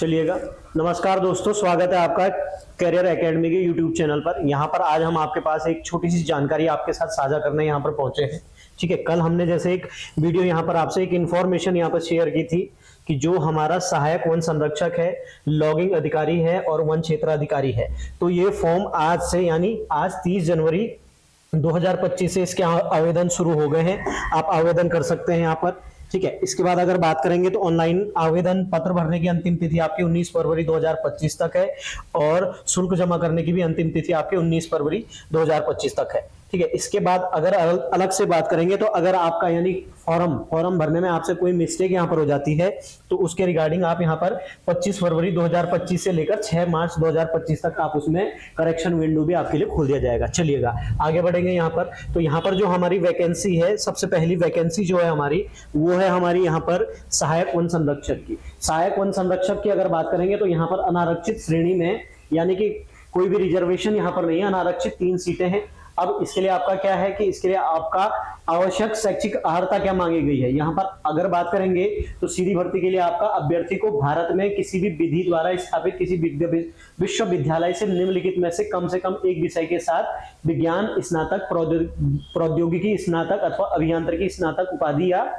चलिएगा। नमस्कार दोस्तों, स्वागत है आपका करियर एकेडमी के यूट्यूब चैनल पर। यहाँ पर आज हम आपके पास एक छोटी सी जानकारी आपके साथ साझा करने यहाँ पर पहुंचे हैं। ठीक है, कल हमने जैसे एक वीडियो यहाँ पर आपसे एक इन्फॉर्मेशन यहाँ पर शेयर की थी कि जो हमारा सहायक वन संरक्षक है, लॉगिंग अधिकारी है और वन क्षेत्र अधिकारी है, तो ये फॉर्म आज से यानी आज 30 जनवरी 2025 से इसके आवेदन शुरू हो गए हैं। आप आवेदन कर सकते हैं यहाँ पर। ठीक है, इसके बाद अगर बात करेंगे तो ऑनलाइन आवेदन पत्र भरने की अंतिम तिथि आपकी 19 फरवरी 2025 तक है और शुल्क जमा करने की भी अंतिम तिथि आपकी 19 फरवरी 2025 तक है। ठीक है, इसके बाद अगर अलग से बात करेंगे तो अगर आपका यानी फॉर्म भरने में आपसे कोई मिस्टेक यहाँ पर हो जाती है तो उसके रिगार्डिंग आप यहाँ पर 25 फरवरी 2025 से लेकर 6 मार्च 2025 तक आप उसमें करेक्शन विंडो भी आपके लिए खोल दिया जाएगा। चलिएगा आगे बढ़ेंगे यहाँ पर। तो यहाँ पर जो हमारी वैकेंसी है, सबसे पहली वैकेंसी जो है हमारी, वो है हमारी यहाँ पर सहायक वन संरक्षक की। सहायक वन संरक्षक की अगर बात करेंगे तो यहाँ पर अनारक्षित श्रेणी में यानी कि कोई भी रिजर्वेशन यहाँ पर नहीं है, अनारक्षित 3 सीटें हैं। अब इसके लिए आपका क्या है कि इसके लिए आपका आवश्यक शैक्षिक अर्हता क्या मांगी गई है। यहाँ पर अगर बात करेंगे तो सीधी भर्ती के लिए आपका अभ्यर्थी को भारत में किसी भी विधि द्वारा स्थापित किसी विश्वविद्यालय से निम्नलिखित में से कम एक विषय के साथ विज्ञान स्नातक, प्रौद्योगिकी स्नातक अथवा अभियांत्रिकी स्नातक उपाधि या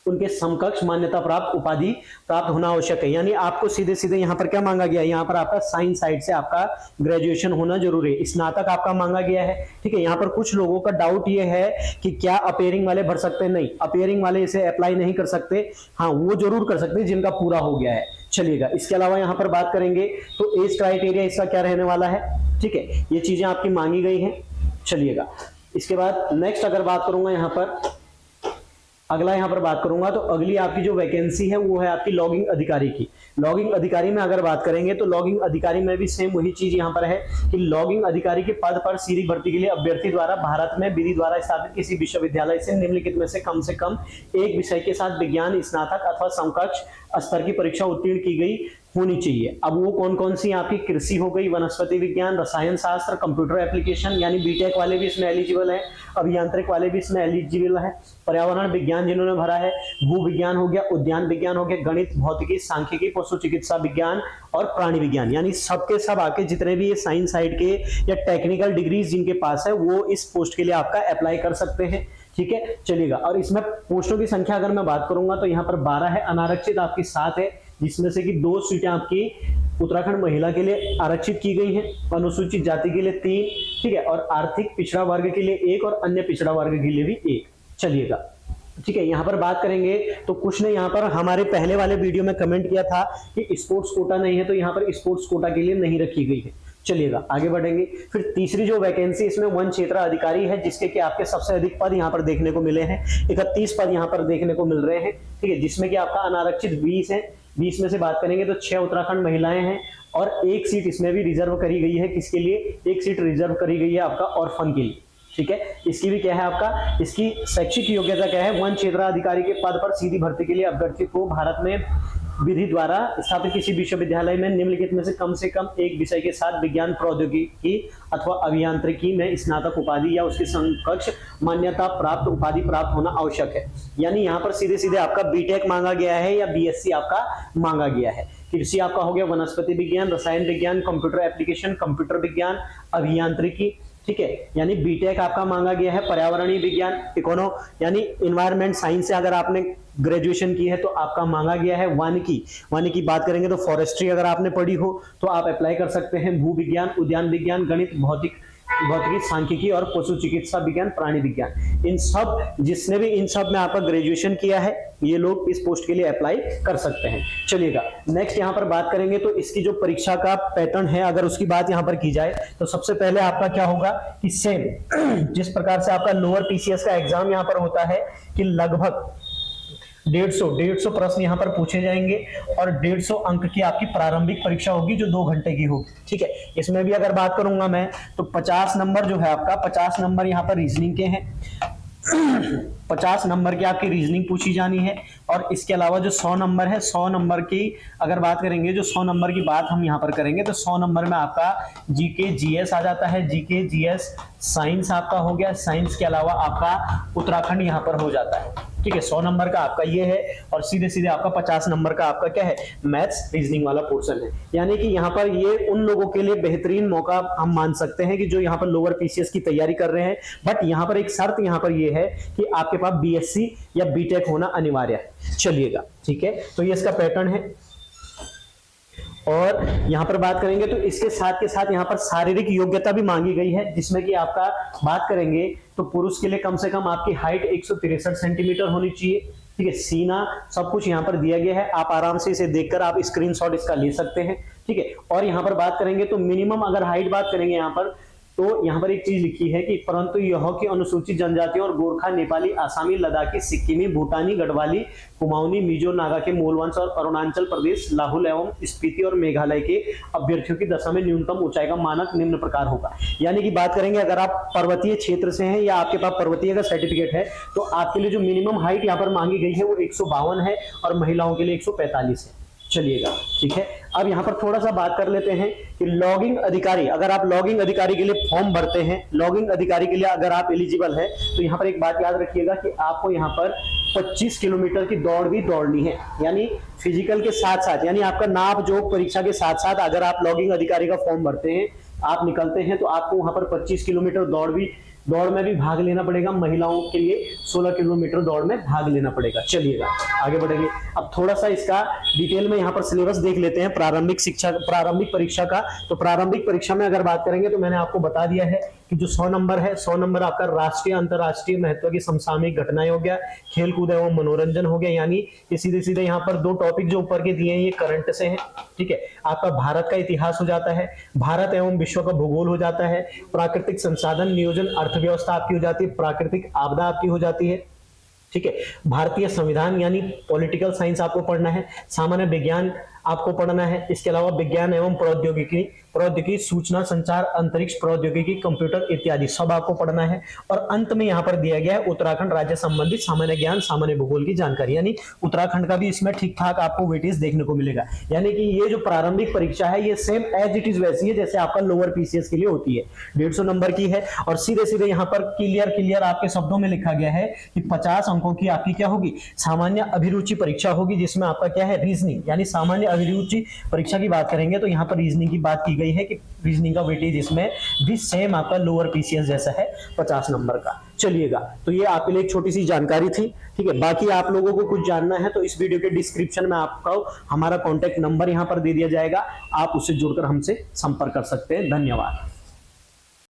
उनके समकक्ष मान्यता प्राप्त उपाधि प्राप्त होना आवश्यक है। यानी आपको सीधे सीधे यहाँ पर क्या मांगा गया है, यहाँ पर आपका साइंस साइड से आपका ग्रेजुएशन होना जरूरी है, स्नातक आपका मांगा गया है। ठीक है, यहाँ पर कुछ लोगों का डाउट ये है कि क्या अपेयरिंग वाले भर सकते हैं। नहीं, अपेयरिंग वाले इसे अप्लाई नहीं कर सकते। हाँ, वो जरूर कर सकते हैं जिनका पूरा हो गया है। चलिएगा, इसके अलावा यहाँ पर बात करेंगे तो एज क्राइटेरिया इसका क्या रहने वाला है। ठीक है, ये चीजें आपकी मांगी गई है। चलिएगा, इसके बाद नेक्स्ट अगर बात करूंगा यहाँ पर, अगला यहाँ पर बात करूंगा तो अगली आपकी जो वैकेंसी है वो है आपकी लॉगिंग अधिकारी की। लॉगिंग अधिकारी में अगर बात करेंगे तो लॉगिंग अधिकारी में भी सेम वही चीज यहाँ पर है कि लॉगिंग अधिकारी के पद पर सीधी भर्ती के लिए अभ्यर्थी द्वारा भारत में विधि द्वारा स्थापित किसी विश्वविद्यालय से निम्नलिखित में से कम एक विषय के साथ विज्ञान स्नातक अथवा समकक्ष स्तर की परीक्षा उत्तीर्ण की गई होनी चाहिए। अब वो कौन कौन सी आपकी कृषि हो गई, वनस्पति विज्ञान, रसायन शास्त्र, कंप्यूटर एप्लीकेशन यानी बीटेक वाले भी इसमें एलिजिबल है, अभियांत्रिक वाले भी इसमें एलिजिबल है, पर्यावरण विज्ञान जिन्होंने भरा है, भू विज्ञान हो गया, उद्यान विज्ञान हो गया, गणित, भौतिकी, सांख्यिकी, पशु चिकित्सा विज्ञान और प्राणी विज्ञान, यानी सबके सब आके जितने भी ये साइंस साइड के या टेक्निकल डिग्रीज जिनके पास है वो इस पोस्ट के लिए आपका अप्लाई कर सकते हैं। ठीक है, चलिएगा। और इसमें पोस्टों की संख्या अगर मैं बात करूंगा तो यहाँ पर 12 है, अनारक्षित आपकी 7 है, जिसमें से कि 2 सीटें आपकी उत्तराखंड महिला के लिए आरक्षित की गई हैं, अनुसूचित जाति के लिए 3, ठीक है, और आर्थिक पिछड़ा वर्ग के लिए 1 और अन्य पिछड़ा वर्ग के लिए भी 1। चलिएगा, ठीक है। यहाँ पर बात करेंगे तो कुछ ने यहाँ पर हमारे पहले वाले वीडियो में कमेंट किया था कि स्पोर्ट्स कोटा नहीं है, तो यहाँ पर स्पोर्ट्स कोटा के लिए नहीं रखी गई है। चलिएगा, आगे बढ़ेंगे। फिर तीसरी जो वैकेंसी इसमें वन क्षेत्र अधिकारी है, जिसके कि आपके सबसे अधिक पद यहाँ पर देखने को मिले हैं, 31 पद यहाँ पर देखने को मिल रहे हैं। ठीक है, जिसमें कि आपका अनारक्षित 20 है। 20 में से बात करेंगे तो 6 उत्तराखंड महिलाएं हैं और 1 सीट इसमें भी रिजर्व करी गई है। किसके लिए? 1 सीट रिजर्व करी गई है आपका ऑर्फन के लिए। ठीक है, इसकी भी क्या है आपका, इसकी शैक्षिक योग्यता क्या है, वन क्षेत्र अधिकारी के पद पर सीधी भर्ती के लिए अभ्यर्थी को भारत में विधि द्वारा स्थापित किसी विश्वविद्यालय में निम्नलिखित में से कम एक विषय के साथ विज्ञान, प्रौद्योगिकी अथवा अभियांत्रिकी में स्नातक उपाधि या उसके समकक्ष मान्यता प्राप्त उपाधि प्राप्त होना आवश्यक है। यानी यहाँ पर सीधे सीधे आपका बीटेक मांगा गया है या बीएससी आपका मांगा गया है। कृषि आपका हो गया वनस्पति विज्ञान, रसायन विज्ञान, कंप्यूटर एप्लीकेशन, कंप्यूटर विज्ञान, अभियांत्रिकी। ठीक है, यानी बीटेक आपका मांगा गया है। पर्यावरणीय विज्ञान, इकोनो यानी इन्वायरमेंट साइंस से अगर आपने ग्रेजुएशन की है तो आपका मांगा गया है। वानिकी बात करेंगे तो फॉरेस्ट्री अगर आपने पढ़ी हो तो आप अप्लाई कर सकते हैं। भू विज्ञान, उद्यान विज्ञान, गणित, भौतिकी, सांख्यिकी और पशु चिकित्सा विज्ञान, प्राणी विज्ञान, इन सब जिसने भी इन सब में आपका ग्रेजुएशन किया है ये लोग इस पोस्ट के लिए अप्लाई कर सकते हैं। चलिएगा, नेक्स्ट यहाँ पर बात करेंगे तो इसकी जो परीक्षा का पैटर्न है अगर उसकी बात यहाँ पर की जाए तो सबसे पहले आपका क्या होगा कि सेम जिस प्रकार से आपका लोअर पीसीएस का एग्जाम यहाँ पर होता है कि लगभग 150 प्रश्न यहाँ पर पूछे जाएंगे और 150 अंक की आपकी प्रारंभिक परीक्षा होगी जो 2 घंटे की होगी। ठीक है, इसमें भी अगर बात करूंगा मैं तो 50 नंबर जो है आपका, 50 नंबर यहाँ पर रीजनिंग के हैं। 50 नंबर की आपकी रीजनिंग पूछी जानी है और इसके अलावा जो 100 नंबर है, 100 नंबर की अगर बात करेंगे, जो 100 नंबर की बात हम यहाँ पर करेंगे तो 100 नंबर में आपका जीके जीएस आ जाता है। जीके जीएस साइंस आपका हो गया, साइंस के अलावा आपका उत्तराखंड यहाँ पर हो जाता है। ठीक है, 100 नंबर का आपका ये है और सीधे सीधे आपका 50 नंबर का आपका क्या है, मैथ्स रीजनिंग वाला पोर्शन है। यानी कि यहाँ पर ये उन लोगों के लिए बेहतरीन मौका हम मान सकते हैं कि जो यहाँ पर लोअर पीसीएस की तैयारी कर रहे हैं। बट यहाँ पर एक शर्त यहाँ पर ये है कि आपके पास बीएससी या बीटेक होना अनिवार्य है। चलिएगा, ठीक है, तो ये इसका पैटर्न है। और यहां पर बात करेंगे तो इसके साथ के साथ यहां पर शारीरिक योग्यता भी मांगी गई है, जिसमें कि आपका बात करेंगे तो पुरुष के लिए कम से कम आपकी हाइट 163 सेंटीमीटर होनी चाहिए। ठीक है, सीना सब कुछ यहां पर दिया गया है, आप आराम से इसे देखकर आप स्क्रीनशॉट इसका ले सकते हैं। ठीक है, और यहां पर बात करेंगे तो मिनिमम अगर हाइट बात करेंगे यहां पर, तो यहां पर एक चीज लिखी है कि परंतु यह की अनुसूचित जनजातियों और गोरखा, नेपाली, आसामी, लद्दाखी, सिक्किमी, भूटानी, गढ़वाली, कुमाऊनी, मिजो, नागा के मूल वंश और अरुणाचल प्रदेश, लाहुल एवं स्पीति और मेघालय के अभ्यर्थियों की दशा में न्यूनतम ऊंचाई का मानक निम्न प्रकार होगा। यानी कि बात करेंगे अगर आप पर्वतीय क्षेत्र से हैं या आपके पास पर्वतीय का सर्टिफिकेट है तो आपके लिए जो मिनिमम हाइट यहाँ पर मांगी गई है वो 152 है और महिलाओं के लिए 145 है। चलिएगा, ठीक है, अब यहां पर थोड़ा सा बात कर लेते हैं कि लॉगिंग अधिकारी, अगर आप लॉगिंग अधिकारी के लिए फॉर्म भरते हैं, लॉगिंग अधिकारी के लिए अगर आप एलिजिबल है तो यहां पर एक बात याद रखिएगा कि आपको यहां पर 25 किलोमीटर की दौड़ भी दौड़नी है। यानी फिजिकल के साथ साथ, यानी आपका नाप जोक परीक्षा के साथ साथ अगर आप लॉगिंग अधिकारी का फॉर्म भरते हैं, आप निकलते हैं, तो आपको वहां पर 25 किलोमीटर दौड़ में भी भाग लेना पड़ेगा। महिलाओं के लिए 16 किलोमीटर दौड़ में भाग लेना पड़ेगा। चलिएगा, आगे बढ़ेंगे। अब थोड़ा सा इसका डिटेल में यहाँ पर सिलेबस देख लेते हैं प्रारंभिक परीक्षा का। तो प्रारंभिक परीक्षा में अगर बात करेंगे तो मैंने आपको बता दिया है कि जो 100 नंबर है, 100 नंबर आपका राष्ट्रीय अंतरराष्ट्रीय महत्व की समसामयिक घटनाएं हो गया, खेल कूद एवं मनोरंजन हो गया। यानी ये सीधे सीधे यहाँ पर 2 टॉपिक जो ऊपर के दिए हैं ये करंट से हैं। ठीक है, आपका भारत का इतिहास हो जाता है, भारत एवं विश्व का भूगोल हो जाता है, प्राकृतिक संसाधन नियोजन अर्थव्यवस्था आपकी हो जाती है, प्राकृतिक आपदा आपकी हो जाती है। ठीक है, भारतीय संविधान यानी पॉलिटिकल साइंस आपको पढ़ना है, सामान्य विज्ञान आपको पढ़ना है, इसके अलावा विज्ञान एवं प्रौद्योगिकी, सूचना संचार, अंतरिक्ष प्रौद्योगिकी, कंप्यूटर इत्यादि सब आपको पढ़ना है। और अंत में यहाँ पर दिया गया है उत्तराखंड राज्य संबंधित सामान्य ज्ञान, सामान्य भूगोल की जानकारी, यानी उत्तराखंड का भी इसमें ठीक ठाक आपको वेटेज देखने को मिलेगा। यानी कि ये जो प्रारंभिक परीक्षा है ये सेम एज इट इज वैसी है जैसे आपका लोअर पीसीएस के लिए होती है, 150 नंबर की है। और सीधे सीधे यहाँ पर क्लियर आपके शब्दों में लिखा गया है कि 50 अंकों की आपकी क्या होगी, सामान्य अभिरुचि परीक्षा होगी, जिसमें आपका क्या है, रीजनिंग, यानी सामान्य अभिरुचि परीक्षा की बात करेंगे तो यहाँ पर रीजनिंग की बात की गई है कि रीजनिंग का वेटेज इसमें भी सेम आपका लोअर पीसीएस जैसा है, 50 नंबर का। चलिएगा, तो ये आपके लिए एक छोटी सी जानकारी थी। ठीक है, बाकी आप लोगों को कुछ जानना है तो इस वीडियो के डिस्क्रिप्शन में आपको हमारा कॉन्टैक्ट नंबर यहाँ पर दे दिया जाएगा, आप उससे जुड़कर हमसे संपर्क कर सकते हैं। धन्यवाद।